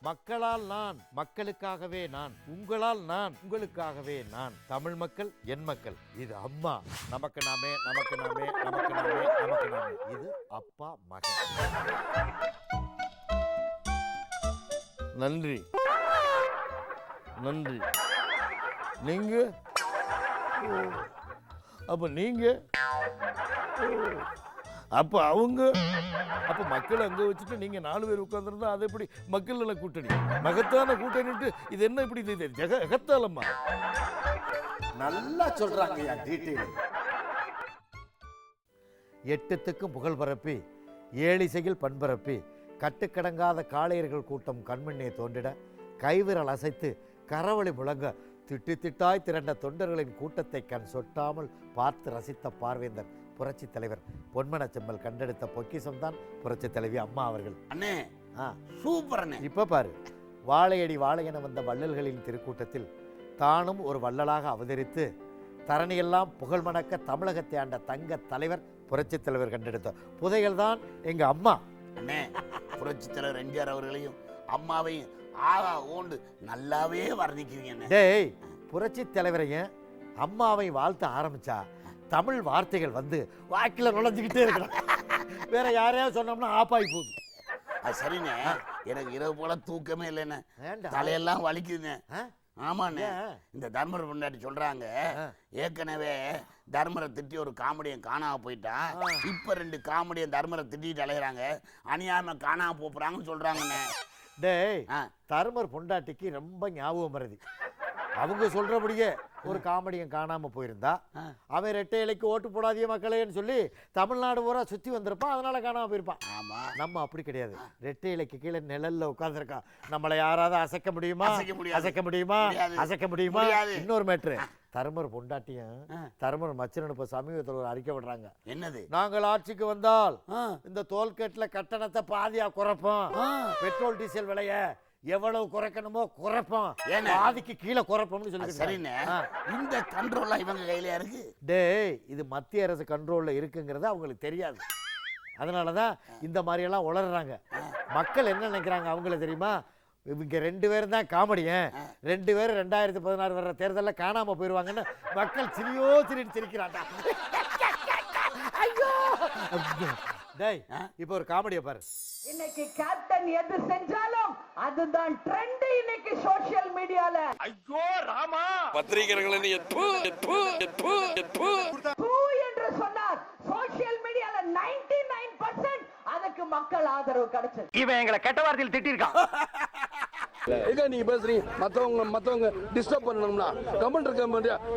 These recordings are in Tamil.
மக்களால் நான், மக்களுக்காகவே நான், உங்களால் நான், உங்களுக்காகவே நான். தமிழ் மக்கள் என் மக்கள். இது அம்மா. நமக்கு நாமே, நமக்கு நாமே, நமக்கு நாமே, நமக்கு நாமே. இது அப்பா மகன். நன்றி நன்றி. நீங்க அப்ப நீங்க அப்ப அவங்க அப்ப மக்களை அங்க வச்சுட்டு நீங்க 4 பேர் உட்கார்ந்துருந்தா அது எப்படி மக்கள் நல கூட்டணி? மகத்தான கூட்டணிட்டு இது என்ன இப்படி எகத்தாலம்மா? நல்லா சொல்றாங்க டீட்டெயில். 8 திக்கும் புகழ் பரப்பி 7 இசையில் பண்பரப்பி கட்டுக்கடங்காத காளையர்கள் கூட்டம் கண்மண்ணே தோன்றிட கைவிரல் அசைத்து கரவழி முழங்க திட்டு திட்டாய் திரண்ட தொண்டர்களின் கூட்டத்தை கண் சொட்டாமல் பார்த்து ரசித்த பார்வேந்தர் புரட்சி தலைவர் பொன்மன செம்மல் கண்டெடுத்த பொக்கிசம் தான் புரட்சி தலைவி அம்மா அவர்கள். அண்ணே சூப்பர் அண்ணே. இப்ப பாரு, வாழையடி வாழையென வந்த வள்ளல்களின் திருக்கூட்டத்தில் தானும் ஒரு வள்ளலாக அவதரித்து தரணியெல்லாம் புகழ் மணக்க தமிழகத்தை ஆண்ட தங்க தலைவர் புரட்சி தலைவர் கண்டெடுத்த புதைகள் தான் எங்க அம்மா. அண்ணே, புரட்சி தலைவர் எம்ஜிஆர் அவர்களையும் அம்மாவையும் ஆகா ஓண்டு நல்லாவே வர்ணிக்கிறீங்க. டேய், புரட்சி தலைவரையும் அம்மாவை வாழ்த்த ஆரம்பிச்சா தமிழ் வார்த்தைகள் வந்து வாக்கில நுழைஞ்சுக்கிட்டே இருக்கிறான். வேற யாரையாவது சொன்னோம்னா ஆப்பாய் போகுது. அது சரிண்ணே, எனக்கு இரவு போல தூக்கமே இல்லைண்ணே, தலையெல்லாம் வலிக்குதுண்ணே. ஆமாண்ணே, இந்த தர்மரை பொண்டாட்டி சொல்றாங்க ஏற்கனவே தர்மரை திட்டி ஒரு காமெடியன் காணாம போயிட்டான், இப்ப 2 காமெடியன் தர்மரை திட்டிட்டு அலையிறாங்க, அநியாயமா காணாம போறாங்கன்னு சொல்றாங்கண்ணே. டேய், தர்மர் பொண்டாட்டிக்கு ரொம்ப ஞாபகம் வருது. அவங்க சொல்றபடியே ஒரு காமெடியன் காணாம போயிருந்தா அவன் ரெட்டை இலைக்கு ஓட்டு போடாதீங்க மக்களேன்னு சொல்லி தமிழ்நாடு பூரா சுத்தி வந்திருப்பான், அதனால காணாம போயிருப்பான். நம்ம அப்படி கிடையாது. ரெட்டை இலைக்கு கீழே நிழல்ல உட்கார்ந்துருக்கான். நம்மளை யாராவது அசைக்க முடியுமா? அசைக்க முடியுமா? அசைக்க முடியுமா? இன்னொரு மேட்ரு, தர்மர் பொண்டாட்டியும் தர்மர் மச்சன் இப்ப சமீபத்தில் ஒரு அறிக்கை விடுறாங்க. என்னது? நாங்கள் ஆட்சிக்கு வந்தால் இந்த டோல்கேட்ல கட்டணத்தை பாதியா குறைப்போம், பெட்ரோல் டீசல் விலைய எவ்வளவு குறைக்கணுமோ குறைப்போம், பாதிக்கு கீழே குறைப்போம்னு சொல்லி. சரிண்ணே, இந்த கண்ட்ரோல் இவங்க கையில இருக்கு. டேய், இது மத்திய அரசு கண்ட்ரோல்ல இருக்குங்கிறது அவங்களுக்கு தெரியாது. அதனாலதான் இந்த மாதிரி எல்லாம் உளறாங்க. மக்கள் என்ன நினைக்கிறாங்க அவங்கள தெரியுமா? இவங்க 2 பேரும் தான் காமெடியன், 2 பேரும் 2016 வர்ற தேர்தலில் காணாம போயிருவாங்கன்னு மக்கள் சிரியோ சிரிக்கிறாங்க. ஐயோ டேய், இப்போ ஒரு காமெடியை பாரு. இன்னைக்கு கேப்டன் எது செஞ்சாலும் அதுதான் ட்ரெண்ட் இன்னைக்கு சோஷியல் மீடியால. ஐயோ ராமா, பத்திரிகைகளை என்று சொன்னார். சோஷியல் மீடியால 99% அதுக்கு மக்கள் ஆதரவு கிடைச்சது. இவன் எங்களை கெட்ட வார்த்தையில் திட்டிருக்கான். நீங்க பேசுறீங்க, மத்தவங்க டிஸ்டர்ப் பண்ணணும்னா கமெண்ட்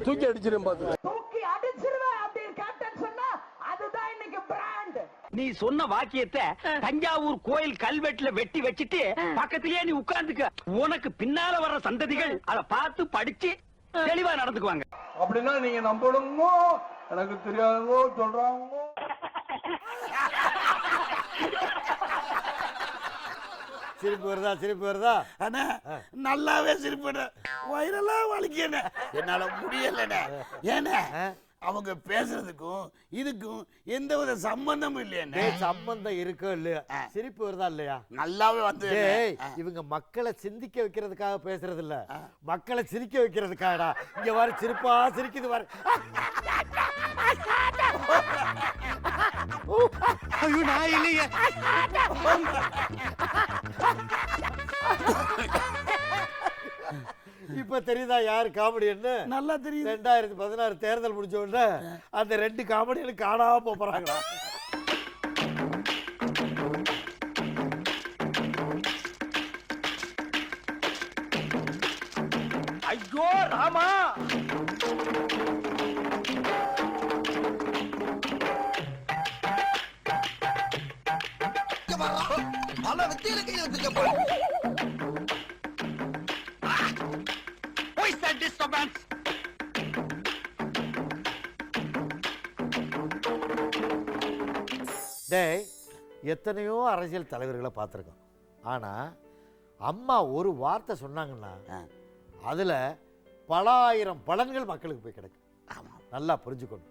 தூக்கி அடிச்சிரும், தூக்கி அடிச்சிருவேன் அப்படின்னு கேப்டன் சொன்னா அதுதான் இன்னைக்கு பிராண்ட். நீ சொன்ன வாக்கியத்தை தஞ்சாவூர் கோயில் கல்வெட்டுல வெட்டி வச்சிட்டு பக்கத்திலேயே நீ உட்கார்ந்துக்க. உனக்கு பின்னால வர்ற சந்ததிகள் அதை பார்த்து படிச்சு தெளிவா நடந்துக்குவாங்க. அப்படின்னா நீங்க நம்பணுமோ எனக்கு தெரியாதோ சொல்றாங்க. சிரிப்பு வருதா? சிரிப்பு வருதா? அண்ணா நல்லாவே சிரிப்பு, வயிறெல்லாம் வலிக்கண்ணே, என்னால முடியலண்ணே. ஏன்னா அவங்க பேசுறதுக்கும் இதுக்கும் எந்த வித சம்பந்தமும் இல்லையா? சம்பந்தம் இருக்கோ இல்லையா? சிரிப்பு வருதா இல்லையா? நல்லாவே வந்து. இவங்க மக்களை சிந்திக்க வைக்கிறதுக்காக பேசுறது இல்ல, மக்களை சிரிக்க வைக்கிறதுக்காகடா. இங்க வர சிரிப்பா சிரிக்குது வர. ஐயோ நான் இல்லையே. இப்ப தெரியுதா யாரு காமெடியன்னு? நல்லா தெரியும். 2016 தேர்தல் முடிஞ்ச உடனே அந்த 2 காமெடியனும் காணாம போறாங்களா? ஐயோ ராமா, பல வித்தியில கையில் வச்சிருக்க. டேய், எத்தனையோ அரசியல் தலைவர்களை பார்த்துருக்கோம். ஆனால் அம்மா ஒரு வார்த்தை சொன்னாங்கன்னா அதில் பல ஆயிரம் பலன்கள் மக்களுக்கு போய் கிடைக்கும். நல்லா புரிஞ்சுக்கணும்.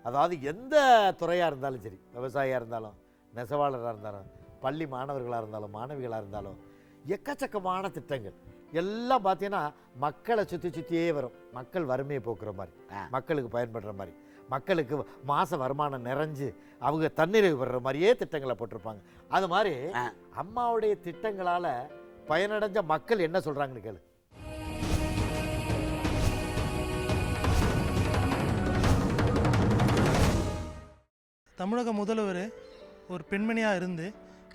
அதாவது எந்த துறையாக இருந்தாலும் சரி, விவசாயியாக இருந்தாலும், நெசவாளராக இருந்தாலும், பள்ளி மாணவர்களாக இருந்தாலும், மாணவிகளாக இருந்தாலும், எக்கச்சக்கமான திட்டங்கள் எல்லாம் பார்த்தீங்கன்னா மக்களை சுற்றியே வரும். மக்கள் வறுமையை போக்குற மாதிரி, மக்களுக்கு பயன்படுற மாதிரி, மக்களுக்கு மாத வருமானம் நிறைஞ்சு அவங்க தன்னிறைவு பெறுற மாதிரியே திட்டங்களை போட்டிருப்பாங்க. அது மாதிரி அம்மாவுடைய திட்டங்களால் பயனடைஞ்ச மக்கள் என்ன சொல்கிறாங்கன்னு கேளு. தமிழக முதல்வர் ஒரு பெண்மணியாக இருந்து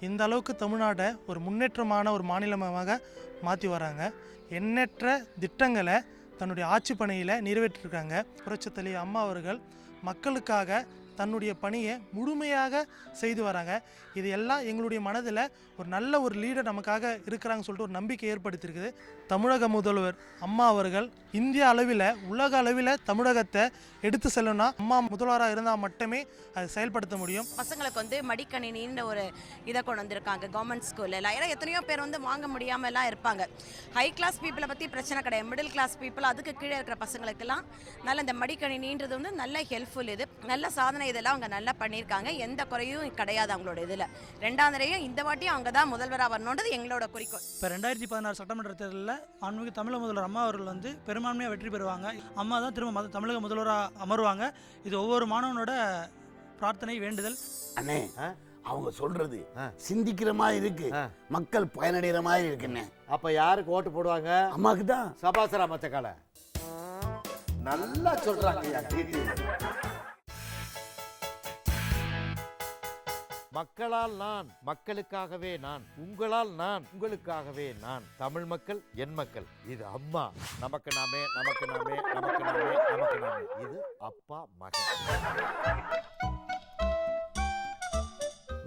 இந்த அளவுக்கு தமிழ்நாட்டை ஒரு முன்னேற்றமான ஒரு மாநிலமாக மாற்றி வராங்க. எண்ணற்ற திட்டங்களை தன்னுடைய ஆட்சி பணியில் நிறைவேற்றிருக்காங்க. புரட்சித் தலைவி அம்மா அவர்கள் மக்களுக்காக தன்னுடைய பணியை முழுமையாக செய்து வராங்க. இது எல்லாம் எங்களுடைய மனதில் ஒரு நல்ல ஒரு லீடர் நமக்காக இருக்கிறாங்கன்னு சொல்லிட்டு ஒரு நம்பிக்கை ஏற்படுத்தியிருக்குது. தமிழக முதல்வர் அம்மா அவர்கள் இந்திய அளவில் உலக அளவில் தமிழகத்தை எடுத்து செல்லணும்னா அம்மா முதல்வராக இருந்தால் மட்டுமே அதை செயல்படுத்த முடியும். பசங்களுக்கு வந்து மடிக்கணினின்ற ஒரு இதை கொண்டு வந்திருக்காங்க கவர்மெண்ட் ஸ்கூலில். ஏன்னா எத்தனையோ பேர் வந்து வாங்க முடியாமலாம் இருப்பாங்க. ஹை கிளாஸ் பீப்புளை பற்றி பிரச்சனை கிடையாது. மிடில் கிளாஸ் பீப்புள் அதுக்கு கீழே இருக்கிற பசங்களுக்கெல்லாம் நல்ல இந்த மடிக்கணினின்றது வந்து நல்ல ஹெல்ப்ஃபுல். இது நல்ல சாதனை, இதெல்லாம் அவங்க நல்லா பண்ணியிருக்காங்க. எந்த குறையும் கிடையாது அவங்களோட இதில். ரெண்டாம் தடவையும் இந்த வாட்டியும் அவங்க தான் முதல்வராக வரணுன்றது எங்களோட குறிக்கோள். இப்போ 2016 சட்டமன்ற தேர்தலில் ஆன்மீக தமிழக முதல்வர் அம்மா அவர்கள் வந்து பெரும்பான்மையாக வெற்றி பெறுவாங்க. அம்மா தான் திரும்ப தமிழக முதல்வராக அமருவாங்க. இது ஒவ்வொரு மாணவனோட பிரார்த்தனை, வேண்டுதல். அண்ணே, அவங்க சொல்றது சிந்திக்கிற மாதிரி இருக்கு, மக்கள் பயனடைகிற மாதிரி இருக்குண்ணே. அப்ப யாருக்கு ஓட்டு போடுவாங்க? அம்மாக்கு தான். சபாசரா மச்சக்கால நல்லா சொல்றாங்க. மக்களால் நான், மக்களுக்காகவே நான், உங்களால் நான், உங்களுக்காகவே நான். தமிழ் மக்கள் என் மக்கள். இது அம்மா. நமக்கு நாமே, நமக்கு நாமே, நமக்கு நாமே, நமக்கு நாமே. இது அப்பா மகன்.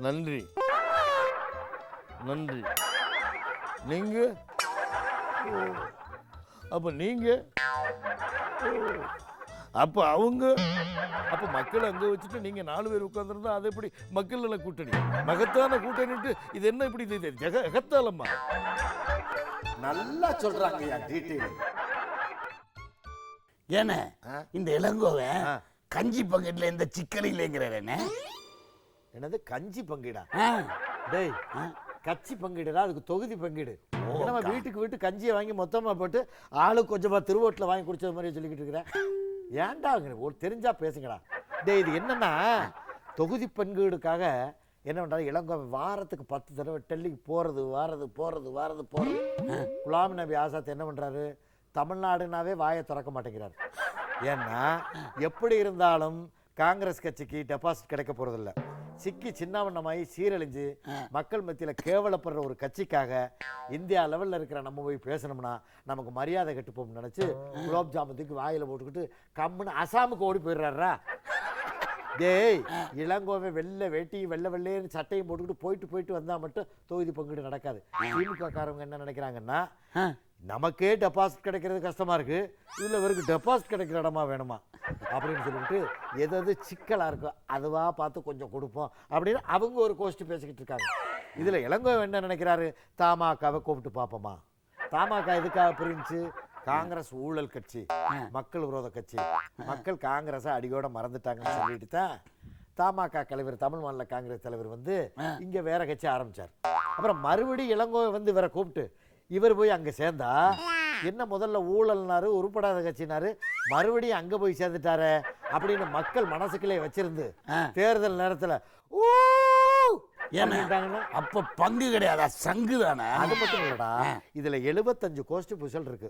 நன்றி நன்றி. நீங்க அப்ப நீங்க அப்ப அவங்க அப்ப மக்களை அங்க வச்சுட்டு நீங்க 4 பேர் உட்கார்ந்துருந்தா அது எப்படி மக்கள் நல கூட்டணி? மகத்தான கூட்டணிட்டு இது என்ன இப்படி எகத்தாலம்மா? நல்லா சொல்றாங்க. ஏன்னா இந்த இளங்கோவை கஞ்சி பங்கெட்ல இந்த சிக்கல் இல்லைங்கிறாரு. என்னது கஞ்சி பங்கீடா? டேய், கட்சி பங்கீடுடா, அதுக்கு தொகுதி பங்கீடு. நம்ம வீட்டுக்கு கஞ்சியை வாங்கி மொத்தமா போட்டு ஆளுக்கு கொஞ்சமா திருவோட்டில் வாங்கி குடிச்சது மாதிரி சொல்லிக்கிட்டு இருக்கிறேன். ஏன்டா ஒரு தெரிஞ்சா பேசுங்கடா. டேய், இது என்னன்னா தொகுதி பங்கீடுக்காக என்ன பண்றாரு இளங்கோவை வாரத்துக்கு 10 தடவை டெல்லிக்கு போறது வாரது. குலாம் நபி ஆசாத் என்ன பண்றாரு? தமிழ்நாடுனாவே வாயை திறக்க மாட்டேங்கிறாரு. ஏன்னா எப்படி இருந்தாலும் காங்கிரஸ் கட்சிக்கு டெபாசிட் கிடைக்க போறதில்ல. சிக்கி சின்னவண்ணமாயி சீரழிஞ்சு மக்கள் மத்தியில் கேவலப்படுற ஒரு கட்சிக்காக இந்தியா லெவலில் இருக்கிற நம்ம போய் பேசணும்னா நமக்கு மரியாதை கட்டுப்போம்னு நினச்சி குலோப் ஜாமுத்துக்கு வாயில் போட்டுக்கிட்டு கம்முன்னு அசாமுக்கு ஓடி போயிடுறாரா? டேய், இளங்கோவை வெள்ளை வேட்டி வெள்ளைன்னு சட்டையும் போட்டுக்கிட்டு போயிட்டு வந்தால் மட்டும் தொகுதி பங்கீடு நடக்காது. திமுக காரவங்க என்ன நினைக்கிறாங்கன்னா, நமக்கே டெபாசிட் கிடைக்கிறது கஷ்டமா இருக்கு, இதுல இவருக்கு டெபாசிட் கிடைக்கிற இடமா வேணுமா அப்படின்னு சொல்லிட்டு எது சிக்கலா இருக்கோ அதுவா பார்த்து கொஞ்சம் கொடுப்போம் அப்படின்னு அவங்க ஒரு கோஷ்டி பேசிக்கிட்டு இருக்காங்க. இதுல இளங்கோவை என்ன நினைக்கிறாரு? தமாகாவை கூப்பிட்டு பார்ப்போமா? தமாக எதுக்காக பிரிஞ்சு? காங்கிரஸ் ஊழல் கட்சி, மக்கள் விரோத கட்சி, மக்கள் காங்கிரஸை அடியோட மறந்துட்டாங்கன்னு சொல்லிட்டு தான் தமாக தலைவர், தமிழ் மாநில காங்கிரஸ் தலைவர் வந்து இங்க வேற கட்சி ஆரம்பிச்சார். அப்புறம் மறுபடியும் இளங்கோவை வந்து இவரை கூப்பிட்டு இவர் போய் அங்க சேர்ந்தா என்ன முதல்ல ஊழல்னாரு, உருப்படாத கட்சினாரு, மறுபடியும் அங்க போய் சேர்ந்துட்டாரு அப்படின்னு மக்கள் மனசுக்குள்ளே வச்சிருந்து தேர்தல் நேரத்துல அப்ப பங்கு கிடையாதா, சங்கு தானே? அது மட்டும் இல்லடா, இதுல 75 கோஷ்டி புசல் இருக்கு.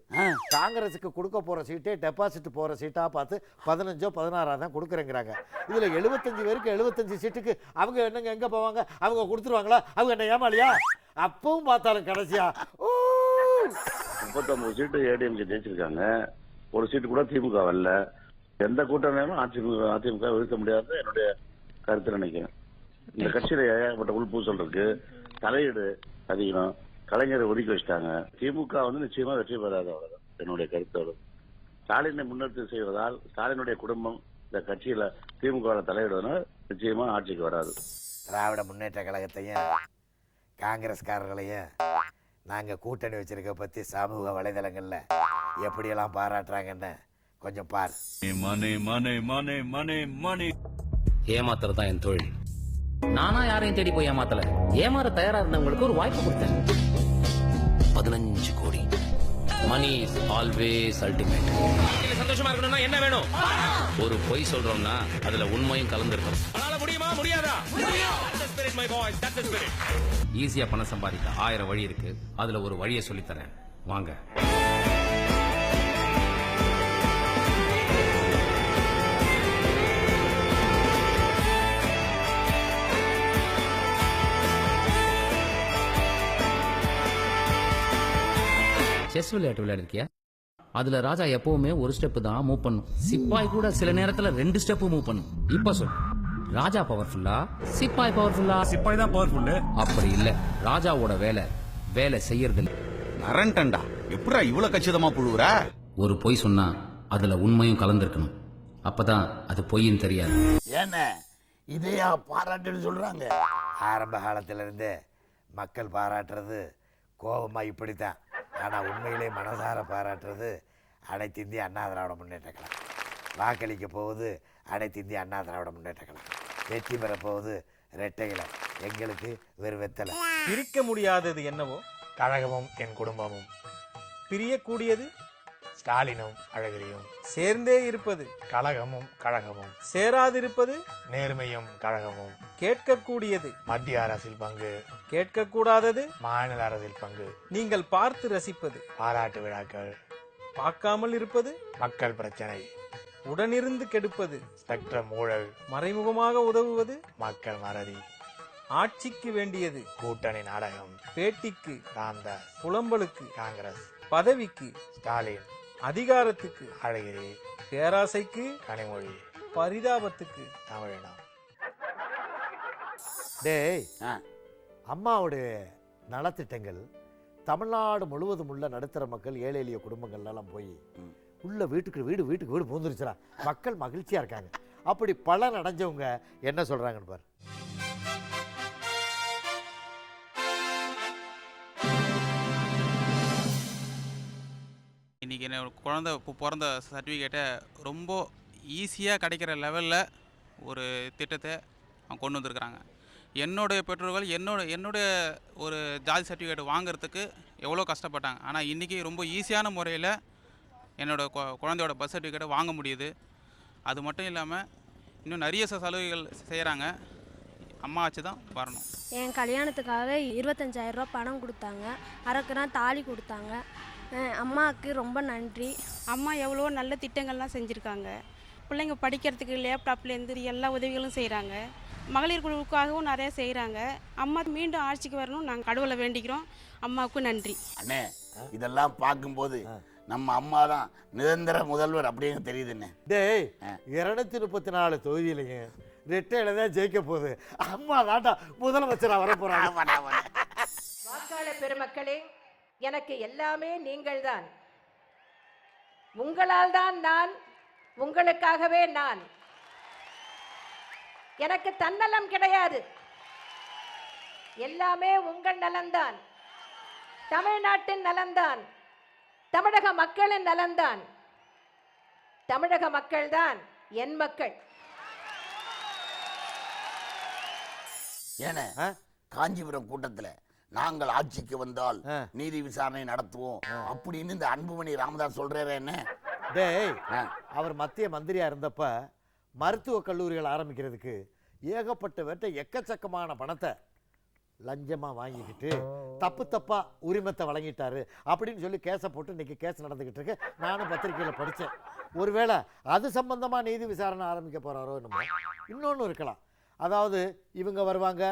காங்கிரஸுக்கு கொடுக்க போற சீட்டே டெபாசிட் போற சீட்டா பார்த்து 15 16 தான் கொடுக்குறேங்கிறாங்க. இதுல 75 பேருக்கு 75 சீட்டுக்கு அவங்க என்னங்க எங்க போவாங்க? அவங்க கொடுத்துருவாங்களா? அவங்க என்ன ஏமாளியா? அப்பவும் பார்த்தாலும் கடைசியா 39 சீட்டு ஏடிஎம்கே ஜெயிச்சிருக்காங்க. ஒரு சீட்டு கூட திமுக வரல. எந்த கூட்டணியும் அதிமுக வீழ்த்த முடியாது என்னுடைய கருத்து நினைக்கிறேன். இந்த கட்சியில ஏகப்பட்ட உள்பூசல் இருக்கு, தலையீடு அதிகம், கலைஞரை ஒதுக்கி வச்சிட்டாங்க. திமுக வந்து நிச்சயமா வெற்றி பெறாது, அவ்வளவுதான் என்னுடைய கருத்தோடு. ஸ்டாலினை முன்னெடுத்து செய்வதால் ஸ்டாலினுடைய குடும்பம் இந்த கட்சியில திமுக தலையிடுவதனால் நிச்சயமா ஆட்சிக்கு வராது. திராவிட முன்னேற்ற கழகத்தையும் காங்கிரஸ்காரர்களையும் நாங்க கூட்டணி வச்சிருக்க பத்தி சமூக வலைதளங்கள்ல எப்படியெல்லாம் பாராட்டுறாங்கன்னு கொஞ்சம் பாரு. ஏமாத்துறதுதான் என் தொழில். நானா யாரையும் தேடி போய் ஏமாத்தல. ஏமாற தயாரா இருந்தவங்களுக்கு ஒரு வாய்ப்பு கொடுத்தேன். 15 கோடி. Money is always ultimate. சந்தோஷமா இருக்கணும்னா என்ன வேணும்? ஒரு பொய் சொல்றோம்னா அதுல உண்மையும் கலந்துருக்கும். முடியுமா முடியாதா? ஈஸியா பணம் சம்பாதிக்க 1000 வழி இருக்கு. அதுல ஒரு வழியை சொல்லித்தரேன், வாங்க. செஸ் விளையாட்டு விளையாடிருக்கியா? அதுல ராஜா எப்பவுமே ஒரு ஸ்டெப் தான் மூவ் பண்ணும். சிப்பாய் கூட சில நேரத்துல 2 ஸ்டெப் மூவ் பண்ணும். இப்ப சொல்லு, ராஜா பவர்ஃபுல்லா சிப்பாய் பவர்ஃபுல்லா? சிப்பாய் தான் பவர்ஃபுல். அப்படி இல்ல, ராஜாவோட வேலை செய்யறது இல்ல. நரண்டா எப்படா இவ்வளவு கச்சிதமா புழுவுற? ஒரு பொய் சொன்னா அதுல உண்மையும் கலந்திருக்கணும். அப்பதான் அது பொய்ன்னு தெரியாது. ஏன்னா இதையா பாராட்டுன்னு சொல்றாங்க? ஆரம்ப காலத்துல இருந்தே மக்கள் பாராட்டுறது கோபமா இப்படித்தான். ஆனா உண்மையிலே மனசார பாராட்டுறது அனைத்து இந்திய அண்ணா திராவிட முன்னேற்ற கழகம். வாக்களிக்க போவது அனைத்து இந்திய அண்ணா திராவிட முன்னேற்ற கழகம். வெற்றி பெற போவது ரெட்டையில, எங்களுக்கு வெறும் வெத்தலை. பிரிக்க முடியாதது என்னவோ கழகமும் என் குடும்பமும், பிரியக்கூடியது ஸ்டாலினும் அழகிரியும், சேர்ந்தே இருப்பது கழகமும் கழகமும், சேராதிருப்பது நேர்மையும் கழகமும், கேட்கக்கூடியது மத்திய அரசில் பங்கு, கேட்கக்கூடாதது மாநில அரசில் பங்கு, நீங்கள் பார்த்து ரசிப்பது பாராட்டு விழாக்கள், பார்க்காமல் இருப்பது மக்கள் பிரச்சனை, உடனிருந்து கெடுப்பது ஸ்பெக்ட்ரம் ஊழல், மறைமுகமாக உதவுவது மக்கள் மறதி, ஆட்சிக்கு வேண்டியது கூட்டணி நாடகம், பேட்டிக்கு ராம்தாஸ், புலம்பலுக்கு காங்கிரஸ், பதவிக்கு ஸ்டாலின், அதிகாரத்துக்கு அழகிரி, பேராசைக்கு கனிமொழி, பரிதாபத்துக்கு தமிழினம். டேய், அம்மாவுடைய நலத்திட்டங்கள் தமிழ்நாடு முழுவதும் உள்ள நடுத்தர மக்கள், ஏழை எளிய குடும்பங்கள்லாம் போய் உள்ள வீட்டுக்கு வீடு பூந்துருச்சுடா. மக்கள் மகிழ்ச்சியா இருக்காங்க. அப்படி பலன் அடைஞ்சவங்க என்ன சொல்றாங்கன்னு பாரு. இன்றைக்கி என்னோட குழந்தை பிறந்த சர்டிஃபிகேட்டை ரொம்ப ஈஸியாக கிடைக்கிற லெவலில் ஒரு திட்டத்தை கொண்டு வந்திருக்கிறாங்க. என்னுடைய பெற்றோர்கள் என்னுடைய ஒரு ஜாதி சர்டிஃபிகேட் வாங்குறதுக்கு எவ்வளோ கஷ்டப்பட்டாங்க. ஆனால் இன்றைக்கி ரொம்ப ஈஸியான முறையில் என்னோடய குழந்தையோட பர்த் சர்டிஃபிகேட்டை வாங்க முடியுது. அது மட்டும் இல்லாமல் இன்னும் நிறைய சலுகைகள் செய்கிறாங்க. அம்மா ஆச்சு தான் வரணும். என் கல்யாணத்துக்காக 25,000 ரூபா பணம் கொடுத்தாங்க. அரைக்குறான் தாலி கொடுத்தாங்க. அம்மாவுக்கு ரொம்ப நன்றி. அம்மா எவ்வளோ நல்ல திட்டங்கள்லாம் செஞ்சுருக்காங்க. பிள்ளைங்க படிக்கிறதுக்கு லேப்டாப்லேருந்து எல்லா உதவிகளும் செய்கிறாங்க. மகளிர் குழுவுக்காகவும் நிறையா செய்கிறாங்க. அம்மா மீண்டும் ஆட்சிக்கு வரணும் நாங்கள் கடவுளை வேண்டிக்கிறோம். அம்மாவுக்கு நன்றி. அண்ணே, இதெல்லாம் பார்க்கும்போது நம்ம அம்மா தான் நிரந்தர முதல்வர் அப்படின்னு தெரியுதுண்ணே. டேய், 234 தொகுதியிலையும் ரெட்டையில தான் ஜெயிக்க போகுது. அம்மா தாண்டா முதலமைச்சரா வர போறாங்க. வாக்காளர் பெருமக்களே, எனக்கு எல்லாமே நீங்கள் தான். உங்களால் தான் நான், உங்களுக்காகவே நான். எனக்கு தன்னலம் கிடையாது. எல்லாமே உங்கள் நலன்தான், தமிழ்நாட்டின் நலன்தான், தமிழக மக்களின் நலன்தான். தமிழக மக்கள் தான் என் மக்கள். ஏன்னா காஞ்சிபுரம் கூட்டத்துல நாங்கள் ஆட்சிக்கு வந்தால் நீதி விசாரணை நடத்துவோம் அப்படின்னு இந்த அன்புமணி ராமதாஸ் சொல்றாரு. என்ன டேய், அவர் மத்திய மந்திரியா இருந்தப்ப மருத்துவ கல்லூரிகள் ஆரம்பிக்கிறதுக்கு ஏகப்பட்ட எக்கச்சக்கமான பணத்தை லஞ்சமா வாங்கிக்கிட்டு தப்பா உரிமத்தை வழங்கிட்டாரு அப்படின்னு சொல்லி கேஸை போட்டு இன்னைக்கு கேஸ் நடந்துகிட்டு இருக்கு. நானும் பத்திரிகையில் படித்தேன். ஒருவேளை அது சம்பந்தமா நீதி விசாரணை ஆரம்பிக்க போறாரோ என்னமோ. இன்னொன்று இருக்கலாம், அதாவது இவங்க வருவாங்க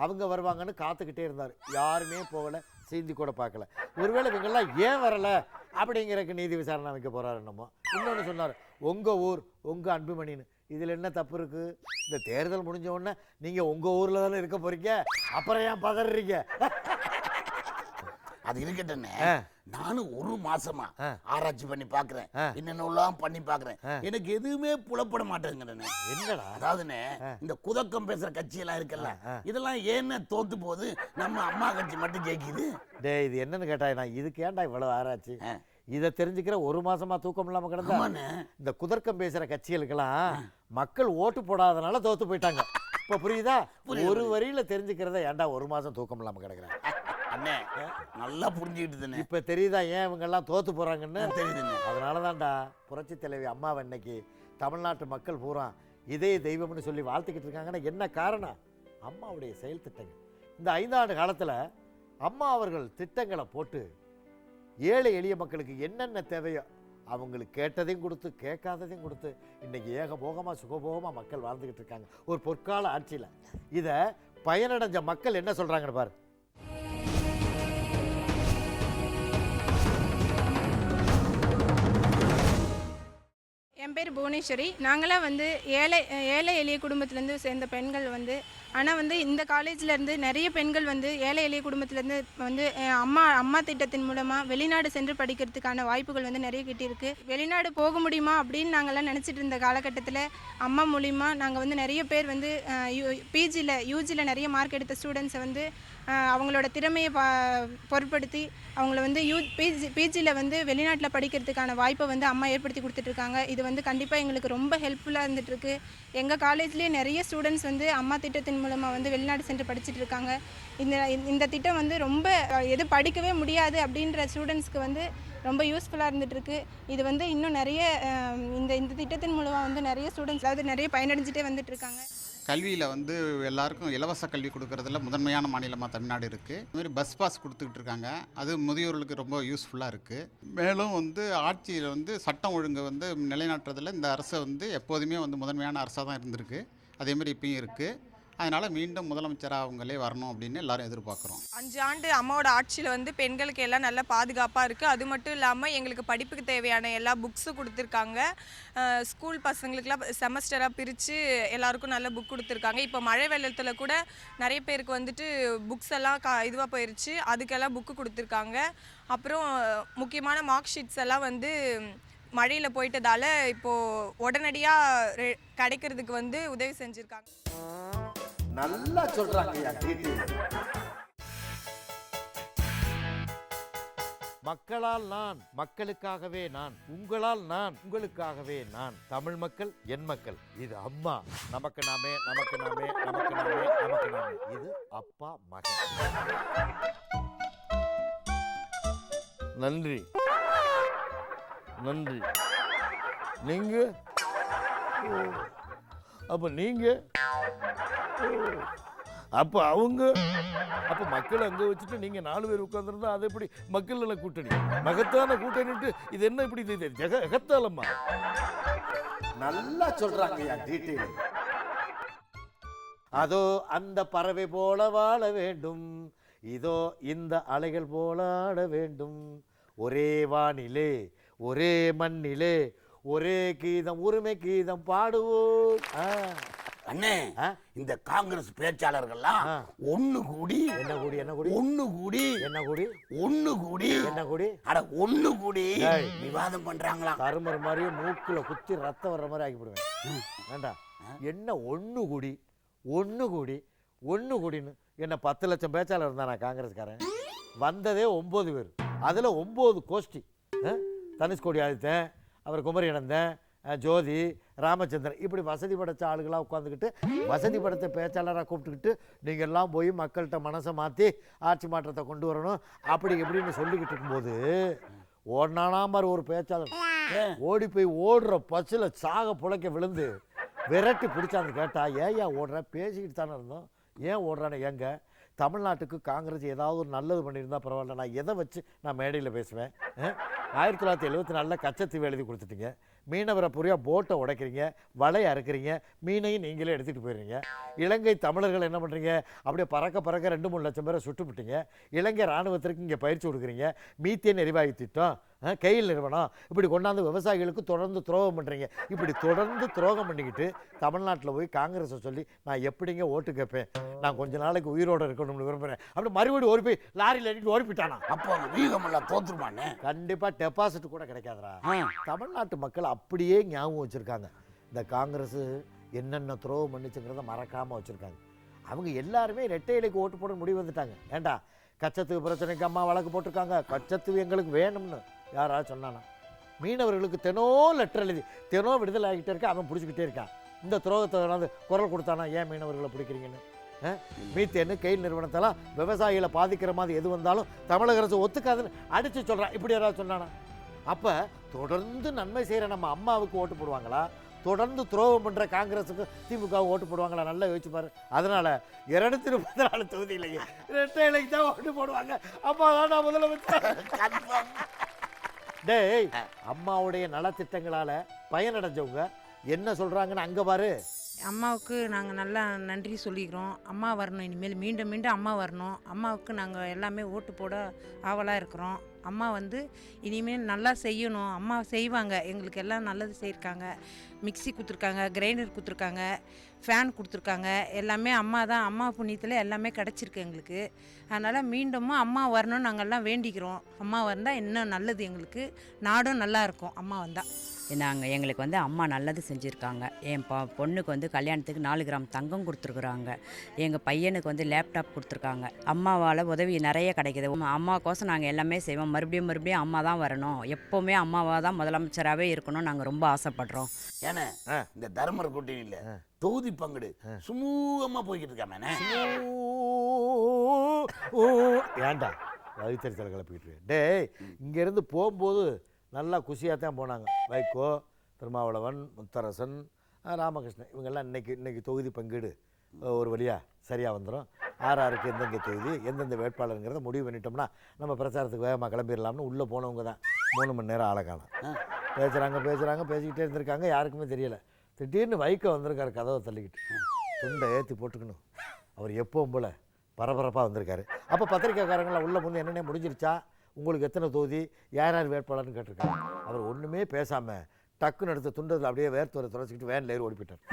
அவங்க வருவாங்கன்னு காத்துக்கிட்டே இருந்தார். யாருமே போகலை, செய்தி கூட பார்க்கல. ஒருவேளை இவங்கெல்லாம் ஏன் வரலை அப்படிங்கிறக்கு நீதி விசாரணை வைக்க போறாரு என்னமோ. இன்னொன்று சொன்னார், உங்கள் ஊர் உங்கள் அன்புமணின்னு. இதில் என்ன தப்பு இருக்கு? இந்த தேர்தல் முடிஞ்ச உடனே நீங்கள் உங்கள் ஊரில் தானே இருக்க போறீங்க, அப்புறம் ஏன் பதறீங்க? அது இருக்கட்டே, நானும் ஒரு மாசமா ஆராய்ச்சி பண்ணி பாக்குறேன், என்னென்னலாம் பண்ணி பாக்குறேன். எனக்கு எதுவுமே புலப்பட மாட்டேங்குறேன். என்னடா? அதாவதுண்ணே, இந்த குதக்கம் பேசுற கட்சி எல்லாம் இருக்குல்ல, இதெல்லாம் ஏன்னு தோத்து போகுது, நம்ம அம்மா கட்சி மட்டும் ஜெயிக்குது. டே, இது என்னன்னு கேட்டா, நான் இதுக்கு ஏன்டா இவ்வளவு ஆராய்ச்சி? இதை தெரிஞ்சுக்கிற ஒரு மாசமா தூக்கம் இல்லாம கிடந்தா. இந்த குதர்க்கம் பேசுற கட்சிகளுக்கெல்லாம் மக்கள் ஓட்டு போடாதனால தோத்து போயிட்டாங்க. இப்ப புரியுதா? ஒரு வரியில தெரிஞ்சுக்கிறத ஏன்டா ஒரு மாசம் தூக்கம் இல்லாம கிடக்குறேன்? அண்ணே நல்லா புரிஞ்சுக்கிட்டுதுண்ணே. இப்ப தெரியுதா ஏன் இவங்க எல்லாம் தோத்து போறாங்கன்னு? தெரியுதுண்ணே. அதனால தான்டா புரட்சி தலைவி அம்மாவை இன்னைக்கு தமிழ்நாட்டு மக்கள் பூரா இதே தெய்வம்னு சொல்லி வாழ்த்துக்கிட்டு இருக்காங்கன்னா என்ன காரணம்? அம்மாவுடைய செயல் திட்டங்கள். இந்த 5 ஆண்டு காலத்துல அம்மா அவர்கள் திட்டங்களை போட்டு ஏழை எளிய மக்களுக்கு என்னென்ன தேவையோ அவங்களுக்கு கேட்டதையும் கொடுத்து கேட்காததையும் கொடுத்து இன்னைக்கு ஏகபோகமா சுகபோகமா மக்கள் வாழ்ந்துகிட்டு இருக்காங்க ஒரு பொற்கால ஆட்சியில. இத பயனடைஞ்ச மக்கள் என்ன சொல்றாங்கன்னு பாரு. என் பேர் புவனேஸ்வரி. நாங்களாம் வந்து ஏழை எளிய குடும்பத்துலேருந்து சேர்ந்த பெண்கள் வந்து, ஆனால் வந்து இந்த காலேஜ்லேருந்து நிறைய பெண்கள் வந்து ஏழை எளிய குடும்பத்துலேருந்து வந்து அம்மா திட்டத்தின் மூலமாக வெளிநாடு சென்று படிக்கிறதுக்கான வாய்ப்புகள் வந்து நிறைய கிட்டிருக்கு. வெளிநாடு போக முடியுமா அப்படின்னு நாங்கள்லாம் நினச்சிட்டு இருந்த காலகட்டத்தில் அம்மா மூலிமா நாங்கள் வந்து நிறைய பேர் வந்து யூஜியில் நிறைய மார்க் எடுத்த ஸ்டூடெண்ட்ஸை வந்து அவங்களோட திறமையை பொருட்படுத்தி அவங்கள வந்து பிஜியில் வந்து வெளிநாட்டில் படிக்கிறதுக்கான வாய்ப்பை வந்து அம்மா ஏற்படுத்தி கொடுத்துட்ருக்காங்க. இது வந்து கண்டிப்பாக எங்களுக்கு ரொம்ப ஹெல்ப்ஃபுல்லாக இருந்துகிட்ருக்கு. எங்கள் காலேஜ்லேயே நிறைய ஸ்டூடெண்ட்ஸ் வந்து அம்மா திட்டத்தின் மூலமாக வந்து வெளிநாடு சென்று படிச்சுட்டு இருக்காங்க. இந்த திட்டம் வந்து ரொம்ப எது படிக்கவே முடியாது அப்படின்ற ஸ்டூடெண்ட்ஸ்க்கு வந்து ரொம்ப யூஸ்ஃபுல்லாக இருந்துகிட்ருக்கு. இது வந்து இன்னும் நிறைய இந்த திட்டத்தின் மூலமாக வந்து நிறைய ஸ்டூடெண்ட்ஸ் அதாவது நிறைய பயனடைஞ்சிட்டே வந்துட்டுருக்காங்க. கல்வியில் வந்து எல்லாருக்கும் இலவச கல்வி கொடுக்கறதுல முதன்மையான மாநிலமாக தமிழ்நாடு இருக்குது. இதுமாதிரி பஸ் பாஸ் கொடுத்துக்கிட்டு இருக்காங்க. அது முதியோர்களுக்கு ரொம்ப யூஸ்ஃபுல்லாக இருக்குது. மேலும் வந்து ஆட்சியில் வந்து சட்டம் ஒழுங்கு வந்து நிலைநாட்டுறதுல இந்த அரசு வந்து எப்போதுமே வந்து முதன்மையான அரசாக தான் இருந்திருக்கு. அதேமாதிரி இப்பயும் இருக்குது. அதனால் மீண்டும் முதலமைச்சராக அவங்களே வரணும் அப்படின்னு எல்லாரும் எதிர்பார்க்குறோம். 5 ஆண்டு அம்மாவோட ஆட்சியில் வந்து பெண்களுக்கு எல்லாம் நல்ல பாதுகாப்பாக இருக்குது. அது மட்டும் இல்லாமல் எங்களுக்கு படிப்புக்கு தேவையான எல்லா புக்ஸும் கொடுத்துருக்காங்க. ஸ்கூல் பசங்களுக்குலாம் செமஸ்டராக பிரித்து எல்லாருக்கும் நல்ல புக் கொடுத்துருக்காங்க. இப்போ மழை வெள்ளத்தில் கூட நிறைய பேருக்கு வந்துட்டு புக்ஸ் எல்லாம் இதுவாக போயிடுச்சு. அதுக்கெல்லாம் புக்கு கொடுத்துருக்காங்க. அப்புறம் முக்கியமான மார்க் ஷீட்ஸ் எல்லாம் வந்து மழையில் போயிட்டதால இப்போது உடனடியாக கிடைக்கிறதுக்கு வந்து உதவி செஞ்சுருக்காங்க. நல்லா சொல்றாங்க. மக்களால் நான், மக்களுக்காகவே நான், உங்களால் நான், உங்களுக்காகவே நான். தமிழ் மக்கள் என் மக்கள். இது அம்மா. நமக்கு நாமே, நமக்கு நாமே, நமக்கு நாமே, நமக்கு நாமே. இது அப்பா மகன். நன்றி நன்றி. நீங்க அப்ப நீங்க அப்ப அவங்க அப்ப மக்களை அங்க வச்சுட்டு நீங்க 4 பேர் உட்கார்ந்துருந்தா அது எப்படி மக்கள் நல கூட்டணி? மகத்தான கூட்டணிட்டு இது என்ன இப்படி எகத்தாலம்மா? நல்லா சொல்றாங்க. அதோ அந்த பறவை போல வாழ வேண்டும், இதோ இந்த அலைகள் போல ஆட வேண்டும், ஒரே வானிலே ஒரே மண்ணிலே ஒரே கீதம் உரிமை கீதம் பாடுவோம். அண்ணே இந்த காங்கிரஸ் பேச்சாளர்கள்லாம் ஒண்ணு கூடி என்ன கூடி என்ன கூடி ஒண்ணு கூடி என்ன கூடி ஒண்ணு கூடி என்ன கூடி அட ஒண்ணு கூடி விவாதம் பண்றாங்களாம். தருமர் மாதிரியே மூக்குல குத்தி ரத்தம் வர்ற மாதிரி ஆக்கிவிடுவேன். வேண்டாம். என்ன ஒண்ணு கூடி ஒண்ணு கூடி ஒண்ணு கூடின்னு என்ன 10 லட்சம் பேச்சாளர் இருந்தானா காங்கிரஸ்காரன்? வந்ததே 9 பேர். அதுல 9 கோஷ்டி. தனுஷ்கோடி ஆதித்தன், அவர் குமரி இனந்தன், ஜோதி, ராமச்சந்திரன், இப்படி வசதி படைத்த ஆளுகளாக உட்காந்துக்கிட்டு வசதி படைத்த பேச்சாளராக கூப்பிட்டுக்கிட்டு நீங்கள் எல்லாம் போய் மக்கள்கிட்ட மனசை மாற்றி ஆட்சி மாற்றத்தை கொண்டு வரணும் அப்படி எப்படின்னு சொல்லிக்கிட்டு இருக்கும்போது ஓடினானாமர் ஒரு பேச்சாளர் ஓடி போய் ஓடுற பஸ்ஸில் சாக புழைக்க விழுந்து விரட்டி பிடிச்சாந்து கேட்டா, ஏயா ஓடுற? பேசிக்கிட்டு தானே இருந்தோம், ஏன் ஓடுறானே? ஏங்க தமிழ்நாட்டுக்கு காங்கிரஸ் ஏதாவது ஒரு நல்லது பண்ணியிருந்தா பரவாயில்ல, நான் எதை வச்சு நான் மேடையில் பேசுவேன்? 1974 கச்சத்தீவு எழுதி கொடுத்துட்டீங்க, மீனவரை புரியாக போட்டை உடைக்கிறீங்க, வலையை அறுக்கிறீங்க, மீனையும் நீங்களே எடுத்துகிட்டு போயிடுறீங்க. இலங்கை தமிழர்கள் என்ன பண்ணுறீங்க? அப்படியே பறக்க 2-3 லட்சம் பேரை சுட்டுப்பிட்டீங்க. இலங்கை இராணுவத்திற்கு இங்கே பயிற்சி கொடுக்குறீங்க. மீத்தேன் எரிவாயு திட்டம், கையில் நிறுவனம், இப்படி கொண்டாந்து விவசாயிகளுக்கு தொடர்ந்து துரோகம் பண்ணுறீங்க. இப்படி தொடர்ந்து துரோகம் பண்ணிக்கிட்டு தமிழ்நாட்டில் போய் காங்கிரஸை சொல்லி நான் எப்படிங்க ஓட்டு கேட்பேன்? நான் கொஞ்ச நாளைக்கு உயிரோடு இருக்கணும்னு விரும்புகிறேன். அப்படி மறுபடியும் ஓடி போய் லாரியில் அடிட்டு ஓடி போயிட்டானா? அப்போ வீகமெல்லாம் தோற்றுருமானே. கண்டிப்பாக டெபாசிட் கூட கிடைக்காதரா. தமிழ்நாட்டு மக்கள் அப்படியே ஞாபகம் வச்சுருக்காங்க. இந்த காங்கிரஸ் என்னென்ன துரோகம் பண்ணிச்சுங்கிறத மறக்காமல் வச்சுருக்காங்க. அவங்க எல்லாருமே ரெட்டை இலைக்கு ஓட்டு போட முடிவு வந்துட்டாங்க. ஏண்டா கச்சத்தீவு பிரச்சனைக்கு அம்மா வழக்கு போட்டிருக்காங்க. கச்சத்தீவு எங்களுக்கு வேணும்னு யாராவது சொன்னானா? மீனவர்களுக்கு லெட்டர் எழுதி விடுதலை ஆகிட்டே இருக்கா, அவன் பிடிச்சிக்கிட்டே இருக்கான். இந்த துரோகத்தை குரல் கொடுத்தானா, ஏன் மீனவர்களை பிடிக்கிறீங்கன்னு? மீத்தேன்னு கெயில் நிறுவனத்தெல்லாம் விவசாயிகளை பாதிக்கிற மாதிரி எது வந்தாலும் தமிழக அரசு ஒத்துக்காதுன்னு அடித்து சொல்கிறான். இப்படி யாராவது சொன்னானா? அப்போ தொடர்ந்து நன்மை செய்கிற நம்ம அம்மாவுக்கு ஓட்டு போடுவாங்களா, தொடர்ந்து துரோகம் பண்ணுற காங்கிரஸுக்கு திமுக ஓட்டு போடுவாங்களா? நல்லா யோசிச்சு பாரு. அதனால 234 தொகுதியிலேயே ரெட்டை இலைக்கு தான் ஓட்டு போடுவாங்க. அம்மா தான் நான் முதலமைச்சர். டேய், அம்மாவுடைய நலத்திட்டங்களால பயனடைஞ்சவங்க என்ன சொல்றாங்கன்னு அங்க பாரு. அம்மாவுக்கு நாங்கள் நல்லா நன்றி சொல்லிக்கிறோம். அம்மா வரணும், இனிமேல் மீண்டும் மீண்டும் அம்மா வரணும். அம்மாவுக்கு நாங்கள் எல்லாமே ஓட்டு போட ஆவலாக இருக்கிறோம். அம்மா வந்து இனிமேல் நல்லா செய்யணும். அம்மா செய்வாங்க, எங்களுக்கு எல்லாம் நல்லது செய்யிருக்காங்க. மிக்சி கொடுத்துருக்காங்க, கிரைண்டர் கொடுத்துருக்காங்க, ஃபேன் கொடுத்துருக்காங்க. எல்லாமே அம்மா தான். அம்மா புண்ணியத்தில் எல்லாமே கிடச்சிருக்கு எங்களுக்கு. அதனால் மீண்டும் அம்மா வரணும்னு நாங்கள்லாம் வேண்டிக்கிறோம். அம்மா வந்தால் இன்னும் நல்லது, எங்களுக்கு நாடும் நல்லா இருக்கும் அம்மா வந்தால். நாங்கள் எங்களுக்கு வந்து அம்மா நல்லது செஞ்சுருக்காங்க. என் பொண்ணுக்கு வந்து கல்யாணத்துக்கு 4 கிராம் தங்கம் கொடுத்துருக்குறாங்க. எங்கள் பையனுக்கு வந்து லேப்டாப் கொடுத்துருக்காங்க. அம்மாவால் உதவி நிறைய கிடைக்கிது. அம்மாக்கோசம் நாங்கள் எல்லாமே செய்வோம். மறுபடியும் அம்மா தான் வரணும். எப்போவுமே அம்மாவாக தான் முதலமைச்சராகவே இருக்கணும் நாங்கள் ரொம்ப ஆசைப்படுறோம். ஏன்னா இந்த தர்மர் கூட்டணியில் தொகுதி பங்கீடு சுமூகமாக போய்கிட்டு இருக்காமே. ஏண்டா வயிற்றுச்சல் கிளப்பிக்கிட்டு? டேய், இங்கேருந்து போகும்போது நல்லா குஷியாக தான் போனாங்க. வைகோ, திருமாவளவன், முத்தரசன், ராமகிருஷ்ணன் இவங்கெல்லாம் இன்னைக்கு தொகுதி பங்கீடு ஒரு வழியாக சரியாக வந்துடும். ஆர்ஆருக்கு எந்தெந்த தொகுதி எந்தெந்த வேட்பாளருங்கிறத முடிவு பண்ணிட்டோம்னா நம்ம பிரச்சாரத்துக்கு வேகமாக கிளம்பிடலாம்னு உள்ளே போனவங்க தான் 3 மணி நேரம் ஆளை காணும். பேசிக்கிட்டே இருந்திருக்காங்க. யாருக்குமே தெரியலை. திடீர்னு வைகோ வந்திருக்காரு கதவை தள்ளிக்கிட்டு. துண்டை ஏற்றி போட்டுக்கணும். அவர் எப்பவும் போல் பரபரப்பாக வந்திருக்காரு. அப்போ பத்திரிக்கைக்காரங்களாம் உள்ளே முன்னே என்னென்ன முடிஞ்சிருச்சா, உங்களுக்கு எத்தனை தொகுதி, யார் வேட்பாளர்னு கேட்டிருக்காங்க. அவர் ஒன்றுமே பேசாமல் டக்குன்னு எடுத்து துண்டத்தில் அப்படியே வேர்த்து துடைச்சிக்கிட்டு வேனில் ஏறி ஓடி போயிட்டார்.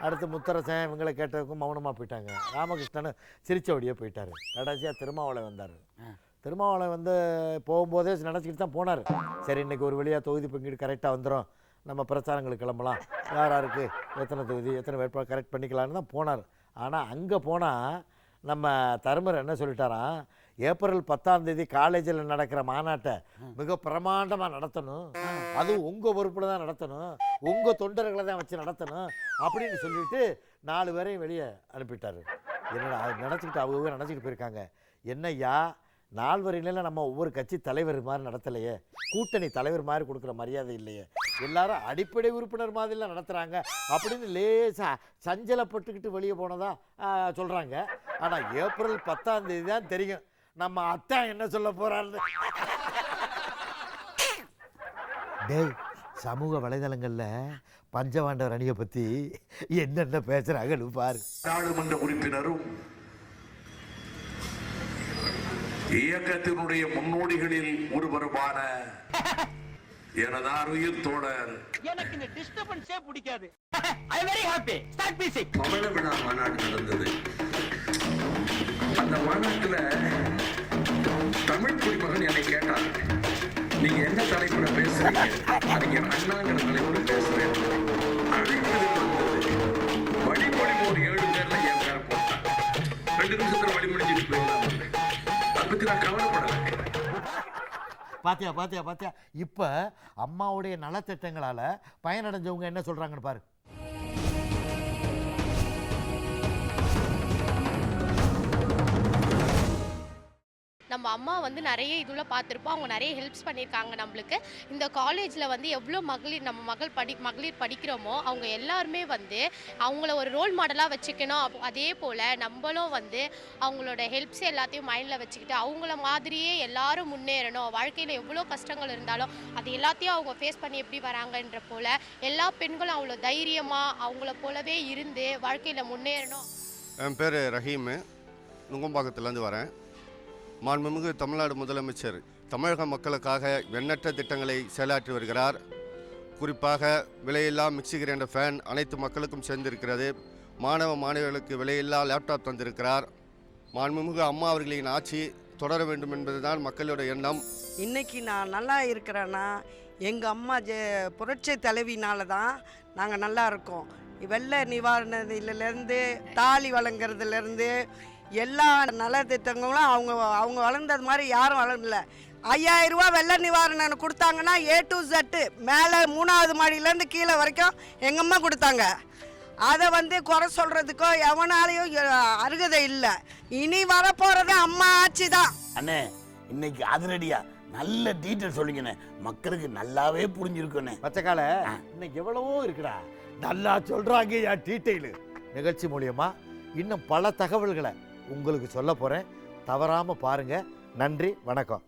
அடுத்து முத்தரசன் இவங்களை கேட்டதுக்கும் மௌனமாக போயிட்டாங்க. ராமகிருஷ்ணன் சிரிச்சபடியே போயிட்டார். கடைசியாக திருமாவளவன் வந்தார். திருமாவளவன் வந்து போகும்போதே நினச்சிக்கிட்டு தான் போனார். சரி, இன்றைக்கி ஒரு வழியாக தொகுதி பங்கீடு கரெக்டாக வந்துடும், நம்ம பிரச்சாரங்களுக்கு கிளம்பலாம், யாருக்கு எத்தனை தொகுதி எத்தனை வேட்பாளர் கரெக்ட் பண்ணிக்கலான்னு தான் போனார். ஆனால் அங்கே போனால் நம்ம தர்மர் என்ன சொல்லிட்டாராம், ஏப்ரல் 10ஆம் தேதி காலேஜில் நடக்கிற மாநாட்டை மிக பிரமாண்டமாக நடத்தணும், அதுவும் உங்கள் பொறுப்பில் தான் நடத்தணும், உங்கள் தொண்டர்களை தான் வச்சு நடத்தணும் அப்படின்னு சொல்லிட்டு 4 பேரையும் வெளியே அனுப்பிட்டார். என்னடா நினச்சிக்கிட்டு அவங்க நினச்சிக்கிட்டு போயிருக்காங்க. என்னய்யா, 4 வரையில நம்ம ஒவ்வொரு கட்சி தலைவர் மாதிரி நடத்தலையே, கூட்டணி தலைவர் மாதிரி கொடுக்குற மரியாதை இல்லையே, எல்லாரும் அடிப்படை உறுப்பினர் மாதிரிலாம் நடத்துகிறாங்க அப்படின்னு லேசாக சஞ்சலப்பட்டுக்கிட்டு வெளியே போனதா சொல்கிறாங்க. ஆனால் ஏப்ரல் 10ஆம் தேதி தான் தெரியும் நம்ம அத்தா என்ன சொல்ல போகிறாரு. டேய், சமூக வலைதளங்களில் பஞ்சவாண்டவர் அணியை பற்றி என்னென்ன பேசுகிறாங்கன்னு பாரு. நாடாளுமன்ற உறுப்பினரும் இயக்கத்தினுடைய முன்னோடிகளில் ஒருவருமான எனது அருகில் தோழர் எனக்கு இந்த டிஸ்டர்பன்ஸே பிடிக்காது. I am very happy. Start music. கமல விழா மாநாடு நடந்தது. அந்த மாநாட்டில் தமிழ் குடிமகன் என்னை கேட்டார், நீங்க என்ன தலைப்புல பேசுறீங்க? அறிஞர் அண்ணாங்கிற தலைப்புல பேசுறேன். அழைப்பதில் வந்தது வழிமொழி ஒரு 7 பேர்ல என் பேரை போட்டான். 2 நிமிஷத்துல வழி முடிஞ்சிட்டு போயிடலாம். அதை பத்தி நான் கவலைப்படலை. பாத்தியா இப்போ அம்மாவுடைய நலத்திட்டங்களால் பயனடைஞ்சவங்க என்ன சொல்கிறாங்கன்னு பாரு. நம்ம அம்மா வந்து நிறைய இதில் பார்த்துருப்போம். அவங்க நிறைய ஹெல்ப்ஸ் பண்ணியிருக்காங்க நம்மளுக்கு. இந்த காலேஜில் வந்து எவ்வளோ நம்ம மகளிர் படிக்கிறோமோ அவங்க எல்லாருமே வந்து அவங்கள ஒரு ரோல் மாடலாக வச்சுக்கணும். அதே போல் நம்மளும் வந்து அவங்களோட ஹெல்ப்ஸ் எல்லாத்தையும் மைண்டில் வச்சுக்கிட்டு அவங்கள மாதிரியே எல்லாரும் முன்னேறணும். வாழ்க்கையில் எவ்வளோ கஷ்டங்கள் இருந்தாலும் அது எல்லாத்தையும் அவங்க ஃபேஸ் பண்ணி எப்படி வராங்கன்ற போல் எல்லா பெண்களும் அவ்வளோ தைரியமாக அவங்கள போலவே இருந்து வாழ்க்கையில் முன்னேறணும். என் பேர் ரஹீமு, நுங்கம்பாக்கத்துலேருந்து வரேன். மாண்புமிகு தமிழ்நாடு முதலமைச்சர் தமிழக மக்களுக்காக எண்ணற்ற திட்டங்களை செயலாற்றி வருகிறார். குறிப்பாக விலையில்லா மிக்சி கிரைண்டர் ஃபேன் அனைத்து மக்களுக்கும் சேர்ந்திருக்கிறது. மாணவிகளுக்கு விலையில்லா லேப்டாப் தந்திருக்கிறார். மாண்புமிகு அம்மா அவர்களின் ஆட்சி தொடர வேண்டும் என்பதுதான் மக்களோட எண்ணம். இன்னைக்கு நான் நல்லா இருக்கிறேன்னா எங்கள் அம்மா புரட்சி தலைவினால தான் நாங்கள் நல்லா இருக்கோம். வெள்ள நிவாரணத்திலேருந்து தாலி வழங்குறதுலேருந்து எல்லா நலத்திட்டங்களும் அவங்க வளர்ந்தது மாதிரி யாரும் வளரல. 5000 ரூபா வெள்ள நிவாரணம் கொடுத்தாங்கன்னா A to Z மேலே 3ஆவது மாடியிலேருந்து கீழே வரைக்கும் எங்கள் அம்மா கொடுத்தாங்க. அதை வந்து குறை சொல்கிறதுக்கோ எவனாலையும் அருகதை இல்லை. இனி வரப்போகிறது அம்மா ஆட்சி தான். அண்ணே இன்னைக்கு அதிரடியா நல்ல டீட்டெயில் சொல்லிங்கண்ணே, மக்களுக்கு நல்லாவே புரிஞ்சிருக்குண்ணே. பச்சைக்கால இன்னைக்கு எவ்வளவோ இருக்குடா, நல்லா சொல்றாங்க யா டீட்டெயிலு. நிகழ்ச்சி மூலியமா இன்னும் பல தகவல்களை உங்களுக்கு சொல்ல போறேன், தவறாம பாருங்க. நன்றி, வணக்கம்.